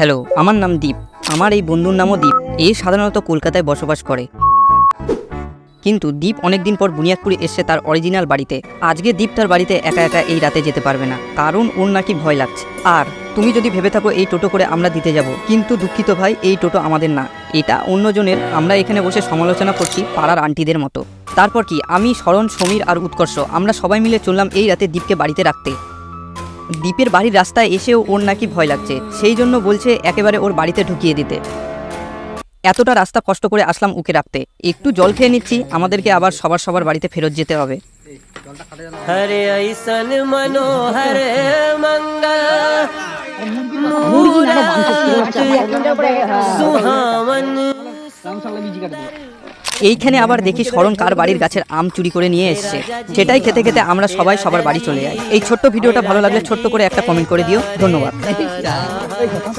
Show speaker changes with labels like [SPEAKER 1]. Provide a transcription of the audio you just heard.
[SPEAKER 1] Hello, আমার নাম দীপ। আমার এই বন্ধুর নামও দীপ। এ সাধারণত কলকাতায় বসবাস করে, কিন্তু দীপ অনেকদিন পর বুনিয়াদপুরে এসছে তার অরিজিনাল বাড়িতে। আজকে দীপ তার বাড়িতে একা একা এই রাতে যেতে পারবে না, কারণ ওর নাকি ভয় লাগছে। আর তুমি যদি ভেবে থাকো এই টোটো করে আমরা দিতে যাব, কিন্তু দুঃখিত ভাই, এই টোটো আমাদের না, এটা অন্যজনের। আমরা এখানে বসে সমালোচনা করছি পাড়ার আন্টিদের মতো। তারপর কি, আমি, শরণ, সমীর আর উৎকর্ষ আমরা সবাই মিলে চললাম এই রাতে দীপকে বাড়িতে রাখতে। দীপের বাড়ির রাস্তায় এসেও ওর নাকি ভয় লাগছে, সেই জন্য বলছে একেবারে ওর বাড়িতে ঢুকিয়ে দিতে। এতটা রাস্তা কষ্ট করে আসলাম ওকে রাখতে, একটু জল খেয়ে নিচ্ছি, আমাদেরকে আবার সবার বাড়িতে ফেরত যেতে হবে।
[SPEAKER 2] হরে ঐসন মনোহর মঙ্গল সুহামন।
[SPEAKER 1] এইখানে আবার দেখি শরণ কার বাড়ির গাছের আম চুরি করে নিয়ে এসছে, সেটাই খেতে খেতে আমরা সবাই সবার বাড়ি চলে যাই। এই ছোট্ট ভিডিওটা ভালো লাগলে ছোট্ট করে একটা কমেন্ট করে দিও। ধন্যবাদ।